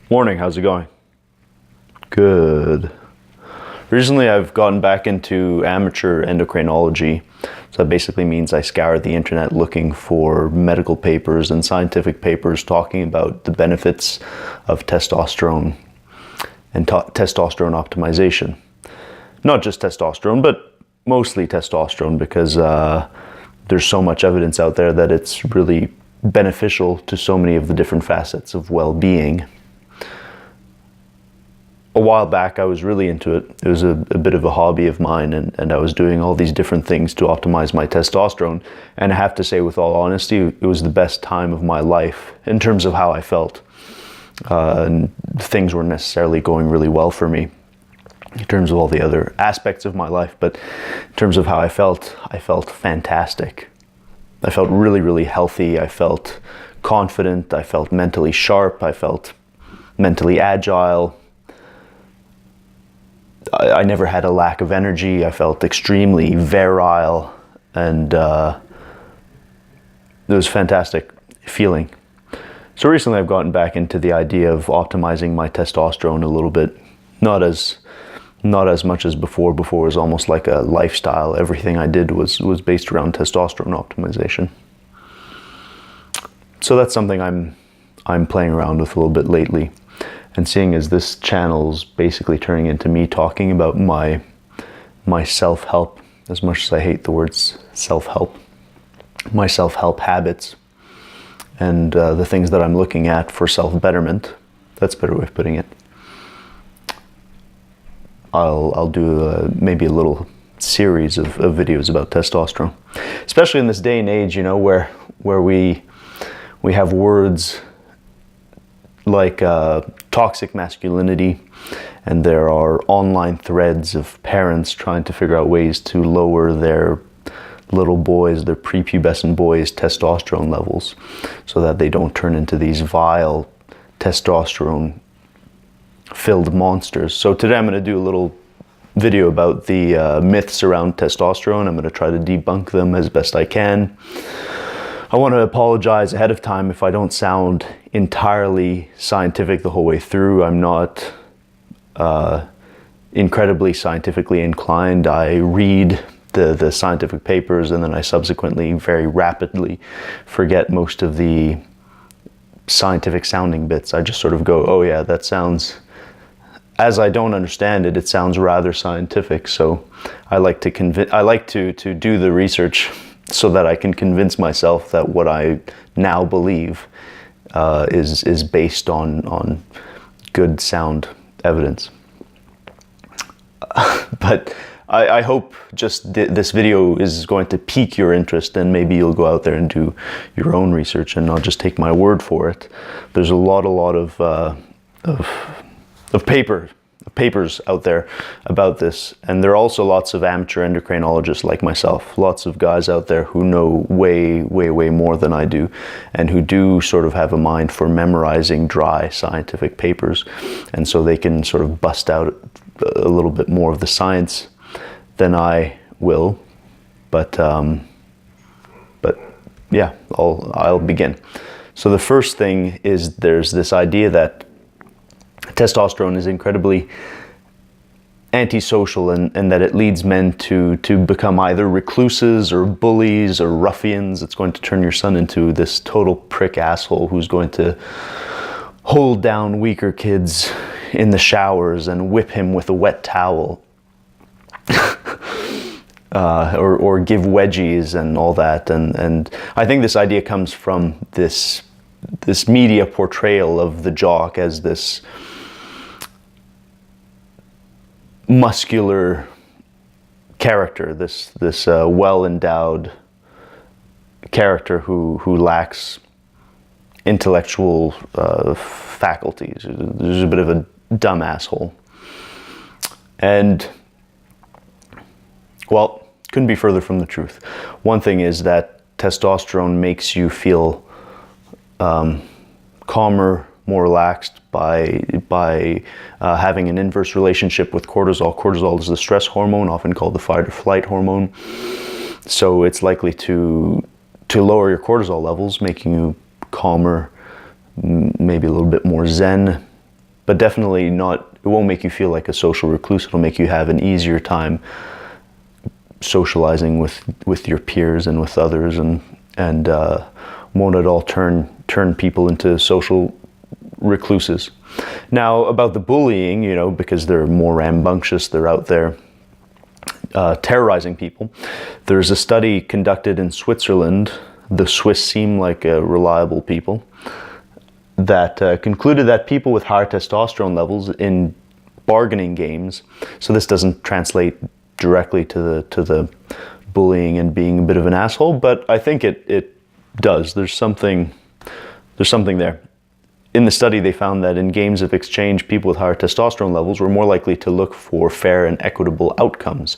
Morning, how's it going? Good. Recently I've gotten back into amateur endocrinology. So that basically means I scour the internet looking for medical papers and scientific papers talking about the benefits of testosterone and testosterone optimization. Not just testosterone, but mostly testosterone, because there's so much evidence out there that it's really beneficial to so many of the different facets of well-being. A while back I was really into it. It was a bit of a hobby of mine, and I was doing all these different things to optimize my testosterone. And I have to say, with all honesty, it was the best time of my life in terms of how I felt. And things weren't necessarily going really well for me in terms of all the other aspects of my life, but in terms of how I felt fantastic. I felt really, really healthy. I felt confident. I felt mentally sharp. I felt mentally agile. I never had a lack of energy. I felt extremely virile, and it was a fantastic feeling. So recently I've gotten back into the idea of optimizing my testosterone a little bit. Not as much as before. Before was almost like a lifestyle. Everything I did was based around testosterone optimization. So that's something I'm playing around with a little bit lately. And seeing as this channel's basically turning into me talking about my self-help, as much as I hate the words self-help, my self-help habits, and the things that I'm looking at for self-betterment. That's a better way of putting it. I'll do maybe a little series of videos about testosterone, especially in this day and age, you know, where we have words like toxic masculinity, and there are online threads of parents trying to figure out ways to lower their little boys, their prepubescent boys' testosterone levels, so that they don't turn into these vile testosterone-filled monsters. So today I'm going to do a little video about the myths around testosterone. I'm going to try to debunk them as best I can. I want to apologize ahead of time if I don't sound entirely scientific the whole way through. I'm not incredibly scientifically inclined. I read the scientific papers, and then I subsequently very rapidly forget most of the scientific sounding bits. I just sort of go, oh yeah, that sounds, as I don't understand it, it sounds rather scientific. So I like to do the research so that I can convince myself that what I now believe is based on good sound evidence. But I hope just this video is going to pique your interest, and maybe you'll go out there and do your own research and not just take my word for it. There's a lot of papers out there about this, and there are also lots of amateur endocrinologists like myself, lots of guys out there who know way more than I do, and who do sort of have a mind for memorizing dry scientific papers, and so they can sort of bust out a little bit more of the science than I will. But yeah, I'll begin. So the first thing is, there's this idea that testosterone is incredibly antisocial, and that it leads men to become either recluses or bullies or ruffians. It's going to turn your son into this total prick asshole who's going to hold down weaker kids in the showers and whip him with a wet towel. Or give wedgies and all that. And I think this idea comes from this media portrayal of the jock as this muscular character, this well-endowed character who lacks intellectual faculties. There's a bit of a dumb asshole. And, well, couldn't be further from the truth. One thing is that testosterone makes you feel calmer, more relaxed by having an inverse relationship with cortisol. Cortisol is the stress hormone, often called the fight or flight hormone. So it's likely to lower your cortisol levels, making you calmer, maybe a little bit more zen, but definitely not, it won't make you feel like a social recluse. It'll make you have an easier time socializing with your peers and with others, and won't at all turn people into social recluses. Now, about the bullying, you know, because they're more rambunctious, they're out there terrorizing people. There's a study conducted in Switzerland. The Swiss seem like reliable people, that concluded that people with higher testosterone levels in bargaining games, so this doesn't translate directly to the bullying and being a bit of an asshole, but I think it does. There's something there. In the study, they found that in games of exchange, people with higher testosterone levels were more likely to look for fair and equitable outcomes.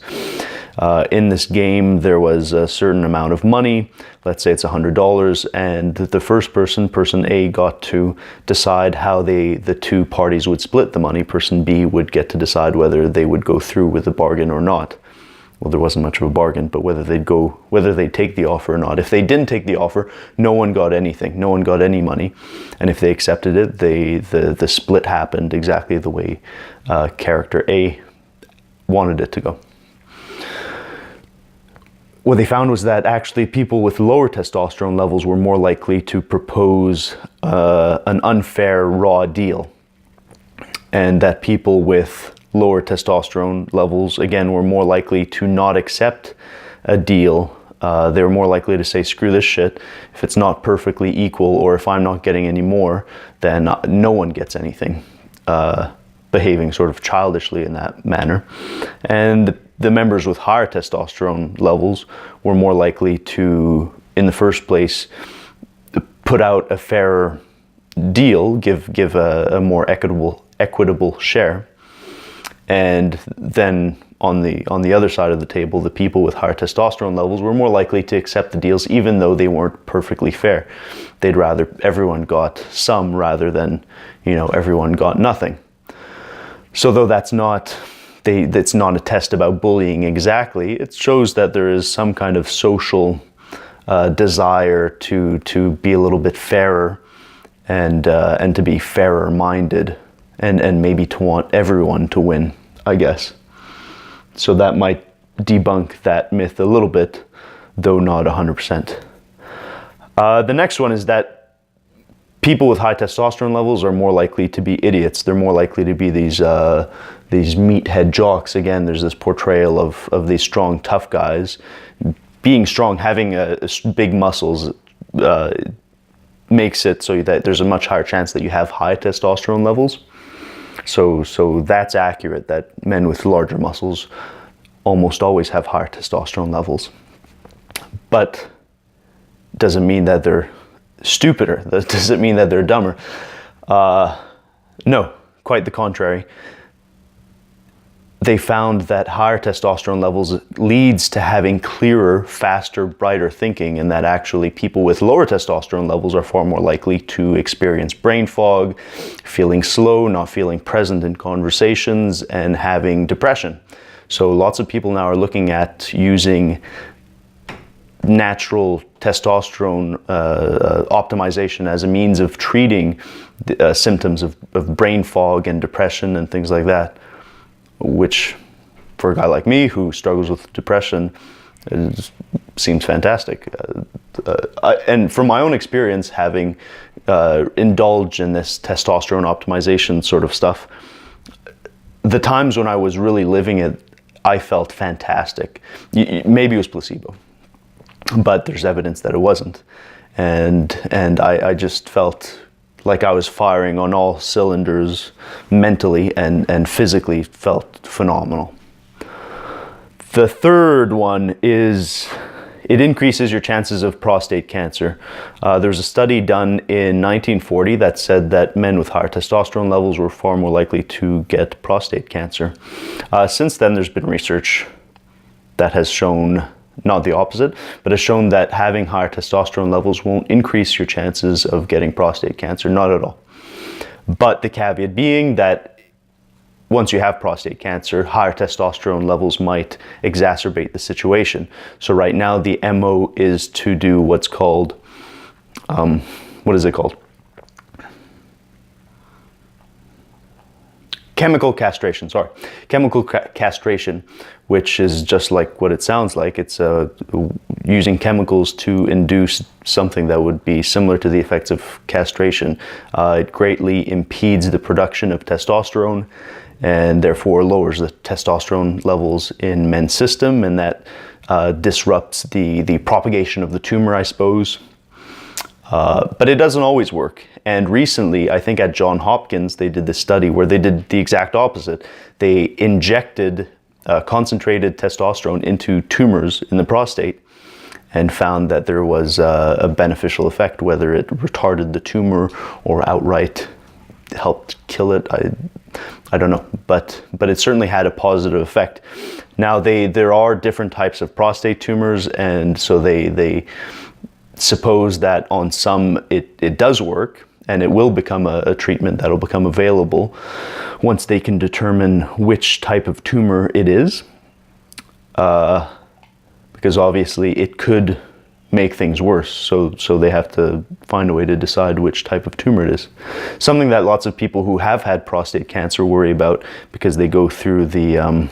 In this game, there was a certain amount of money, let's say it's $100, and the first person A, got to decide how the two parties would split the money. Person B would get to decide whether they would go through with the bargain or not. Well, there wasn't much of a bargain, but whether they'd take the offer or not. If they didn't take the offer, no one got anything. No one got any money. And if they accepted it, the split happened exactly the way character A wanted it to go. What they found was that actually people with lower testosterone levels were more likely to propose an unfair raw deal, and that people with lower testosterone levels, again, were more likely to not accept a deal. They were more likely to say, screw this shit. If it's not perfectly equal, or if I'm not getting any more, then no one gets anything. Behaving sort of childishly in that manner. And the members with higher testosterone levels were more likely to, in the first place, put out a fairer deal, give a more equitable share. And then on the other side of the table, the people with higher testosterone levels were more likely to accept the deals, even though they weren't perfectly fair. They'd rather everyone got some rather than, you know, everyone got nothing. So though that's not a test about bullying exactly, it shows that there is some kind of social desire to be a little bit fairer and to be fairer minded, and maybe to want everyone to win, I guess. So that might debunk that myth a little bit, though not 100%. The next one is that people with high testosterone levels are more likely to be idiots. They're more likely to be these meathead jocks. Again, there's this portrayal of these strong, tough guys. Being strong, having big muscles, makes it so that there's a much higher chance that you have high testosterone levels. So that's accurate, that men with larger muscles almost always have higher testosterone levels. But doesn't mean that they're stupider. Does it mean that they're dumber? No, quite the contrary. They found that higher testosterone levels leads to having clearer, faster, brighter thinking, and that actually people with lower testosterone levels are far more likely to experience brain fog, feeling slow, not feeling present in conversations, and having depression. So lots of people now are looking at using natural testosterone optimization as a means of treating symptoms of brain fog and depression and things like that, which for a guy like me who struggles with depression seems fantastic. And from my own experience, having indulged in this testosterone optimization sort of stuff, the times when I was really living it, I felt fantastic. Maybe it was placebo, but there's evidence that it wasn't. And I just felt like I was firing on all cylinders mentally and physically, felt phenomenal. The third one is it increases your chances of prostate cancer. There was a study done in 1940 that said that men with higher testosterone levels were far more likely to get prostate cancer. Since then, there's been research that has shown not the opposite, but has shown that having higher testosterone levels won't increase your chances of getting prostate cancer, not at all. But the caveat being that once you have prostate cancer, higher testosterone levels might exacerbate the situation. So right now the MO is to do what's called, what is it called? chemical castration, sorry. Chemical castration, which is just like what it sounds like. It's using chemicals to induce something that would be similar to the effects of castration. It greatly impedes the production of testosterone and therefore lowers the testosterone levels in men's system, and that disrupts the propagation of the tumor, I suppose. But it doesn't always work. And recently, I think at Johns Hopkins, they did this study where they did the exact opposite. They injected concentrated testosterone into tumors in the prostate and found that there was a beneficial effect, whether it retarded the tumor or outright helped kill it. I don't know, but it certainly had a positive effect. Now, there are different types of prostate tumors, and so they suppose that on some it does work, and it will become a treatment that will become available once they can determine which type of tumor it is, because obviously it could make things worse, so they have to find a way to decide which type of tumor it is. Something that lots of people who have had prostate cancer worry about, because they go through the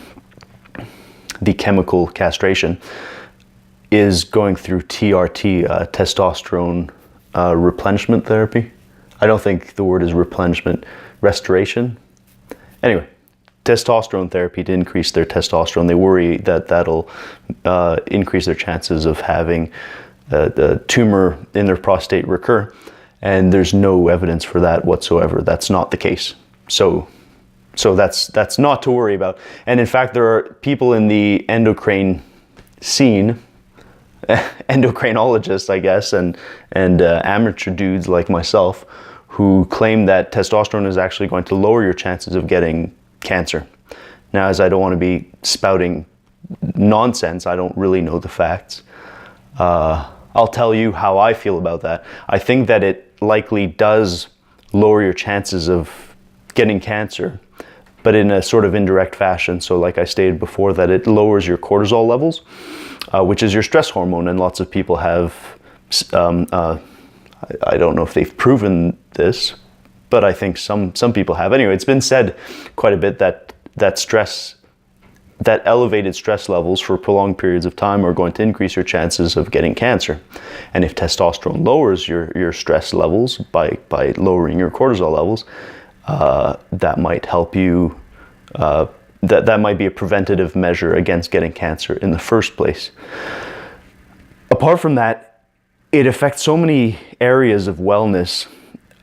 chemical castration, is going through TRT, testosterone replenishment therapy. I don't think the word is replenishment, restoration. Anyway, testosterone therapy to increase their testosterone. They worry that that'll increase their chances of having the tumor in their prostate recur, and there's no evidence for that whatsoever. That's not the case. So that's not to worry about. And in fact, there are people in the endocrine scene, endocrinologists, I guess, and amateur dudes like myself, who claim that testosterone is actually going to lower your chances of getting cancer. Now, as I don't want to be spouting nonsense, I don't really know the facts. I'll tell you how I feel about that. I think that it likely does lower your chances of getting cancer, but in a sort of indirect fashion. So like I stated before, that it lowers your cortisol levels, which is your stress hormone, and lots of people have, I don't know if they've proven this, but I think some people have. Anyway, it's been said quite a bit that elevated stress levels for prolonged periods of time are going to increase your chances of getting cancer. And if testosterone lowers your stress levels by lowering your cortisol levels, that might help you, that might be a preventative measure against getting cancer in the first place. Apart from that, it affects so many areas of wellness.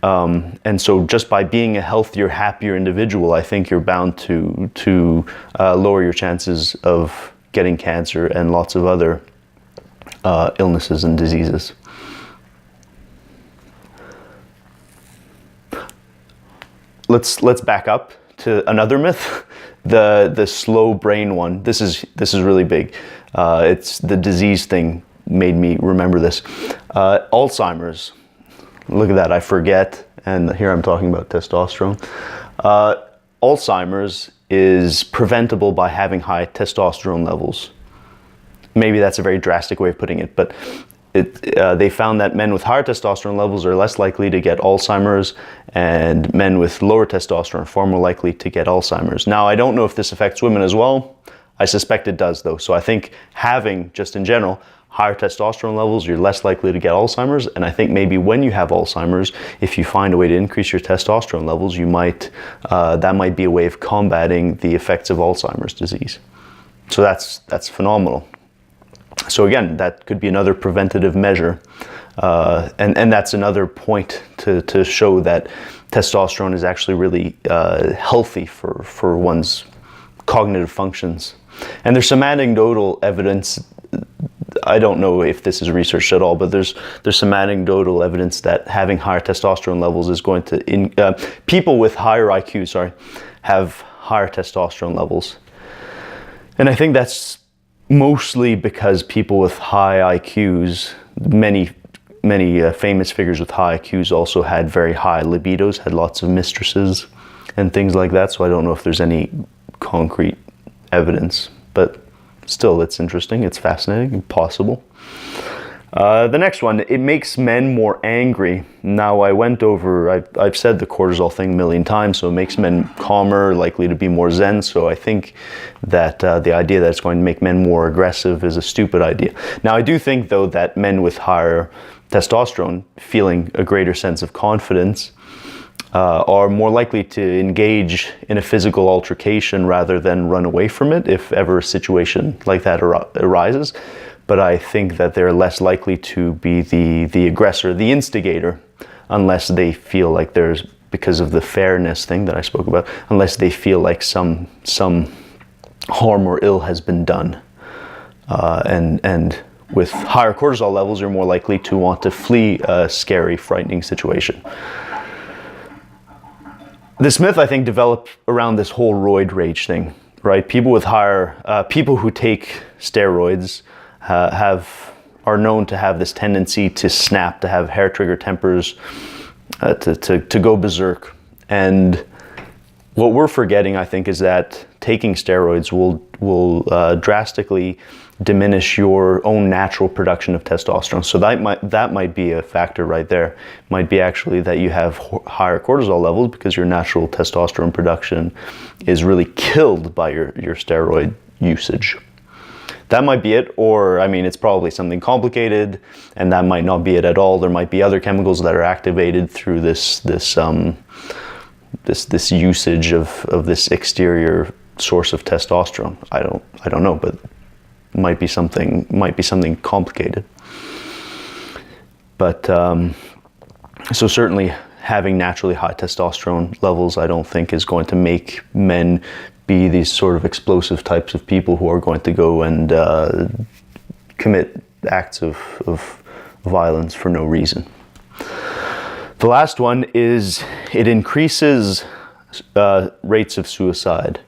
And so just by being a healthier, happier individual, I think you're bound to lower your chances of getting cancer and lots of other illnesses and diseases. Let's back up to another myth, the slow brain one. This is really big. It's the disease thing made me remember this. Alzheimer's. Look at that, I forget, and here I'm talking about testosterone. Alzheimer's is preventable by having high testosterone levels. Maybe that's a very drastic way of putting it, but they found that men with higher testosterone levels are less likely to get Alzheimer's, and men with lower testosterone are far more likely to get Alzheimer's. Now, I don't know if this affects women as well. I suspect it does, though. So I think having, just in general, higher testosterone levels, you're less likely to get Alzheimer's. And I think maybe when you have Alzheimer's, if you find a way to increase your testosterone levels, you might that might be a way of combating the effects of Alzheimer's disease. So that's phenomenal. So again, that could be another preventative measure, and that's another point to show that testosterone is actually really healthy for one's cognitive functions. And there's some anecdotal evidence. I don't know if this is researched at all, but there's some anecdotal evidence that having higher testosterone levels is going to people with higher IQ, have higher testosterone levels, and I think that's mostly because people with high IQs, many famous figures with high IQs also had very high libidos, had lots of mistresses and things like that. So I don't know if there's any concrete evidence, but still, it's interesting, it's fascinating, possible. The next one, it makes men more angry. Now, I've said the cortisol thing a million times, so it makes men calmer, likely to be more zen. So I think that the idea that it's going to make men more aggressive is a stupid idea. Now, I do think, though, that men with higher testosterone, feeling a greater sense of confidence, are more likely to engage in a physical altercation rather than run away from it if ever a situation like that arises. But I think that they're less likely to be the aggressor, the instigator, unless they feel like there's, because of the fairness thing that I spoke about, unless they feel like some harm or ill has been done. And with higher cortisol levels, you're more likely to want to flee a scary, frightening situation. This myth, I think, developed around this whole roid rage thing, right? People who take steroids are known to have this tendency to snap, to have hair trigger tempers, to go berserk. And what we're forgetting, I think, is that taking steroids will drastically diminish your own natural production of testosterone. So that might be a factor right there. It might be actually that you have higher cortisol levels because your natural testosterone production is really killed by your steroid usage. That might be it, or I mean, it's probably something complicated, and that might not be it at all. There might be other chemicals that are activated through this usage of this exterior source of testosterone. I don't know, but might be something complicated. But so certainly having naturally high testosterone levels, I don't think is going to make men be these sort of explosive types of people who are going to go and commit acts of violence for no reason. The last one is it increases rates of suicide.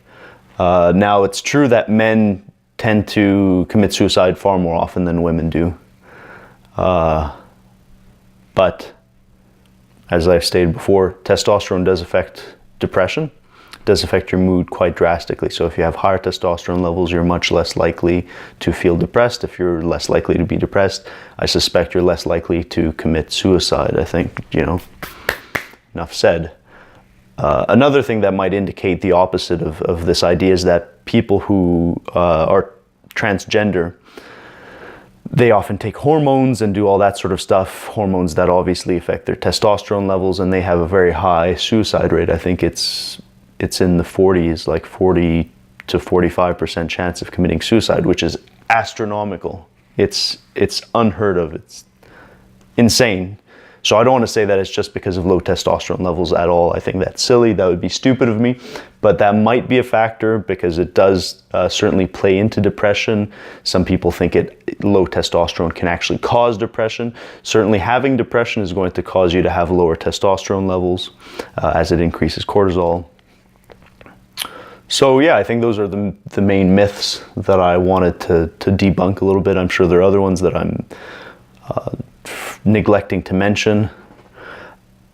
Now, it's true that men tend to commit suicide far more often than women do. But as I've stated before, testosterone does affect depression, does affect your mood quite drastically. So if you have higher testosterone levels, you're much less likely to feel depressed. If you're less likely to be depressed, I suspect you're less likely to commit suicide. I think, enough said. Another thing that might indicate the opposite of this idea is that people who are transgender, they often take hormones and do all that sort of stuff, hormones that obviously affect their testosterone levels, and they have a very high suicide rate. I think it's in the 40s, like 40 to 45% chance of committing suicide, which is astronomical. It's unheard of. It's insane. So I don't want to say that it's just because of low testosterone levels at all. I think that's silly. That would be stupid of me. But that might be a factor because it does certainly play into depression. Some people think low testosterone can actually cause depression. Certainly having depression is going to cause you to have lower testosterone levels as it increases cortisol. So yeah, I think those are the main myths that I wanted to debunk a little bit. I'm sure there are other ones that I'm neglecting to mention.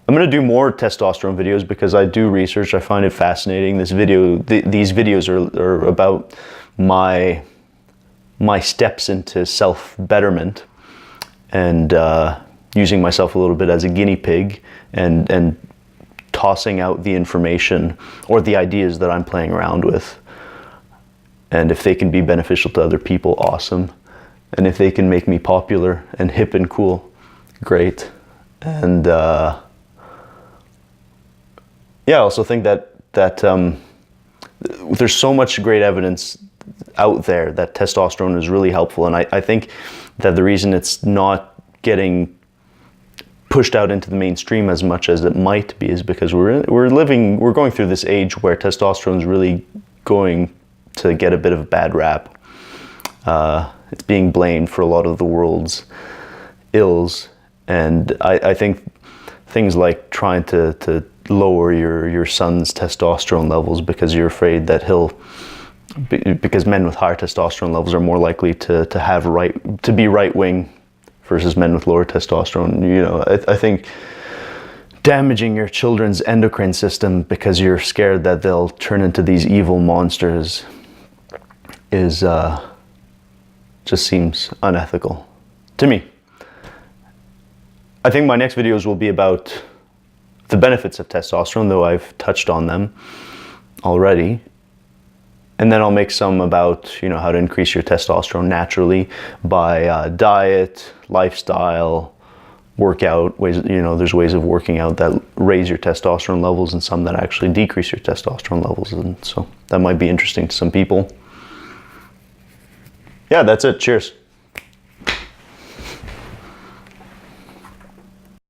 I'm going to do more testosterone videos because I do research. I find it fascinating. These videos are about my steps into self-betterment and using myself a little bit as a guinea pig and tossing out the information or the ideas that I'm playing around with. And if they can be beneficial to other people, awesome. And if they can make me popular and hip and cool, great. And I also think that there's so much great evidence out there that testosterone is really helpful. And I think that the reason it's not getting pushed out into the mainstream as much as it might be is because we're going through this age where testosterone is really going to get a bit of a bad rap. It's being blamed for a lot of the world's ills, and I think things like trying to lower your son's testosterone levels because you're afraid that because men with higher testosterone levels are more likely to be right wing versus men with lower testosterone. I think damaging your children's endocrine system because you're scared that they'll turn into these evil monsters is just seems unethical to me. I think my next videos will be about the benefits of testosterone, though I've touched on them already. And then I'll make some about, you know, how to increase your testosterone naturally by diet, lifestyle, workout ways. You know, there's ways of working out that raise your testosterone levels and some that actually decrease your testosterone levels. And so that might be interesting to some people. Yeah, that's it. Cheers.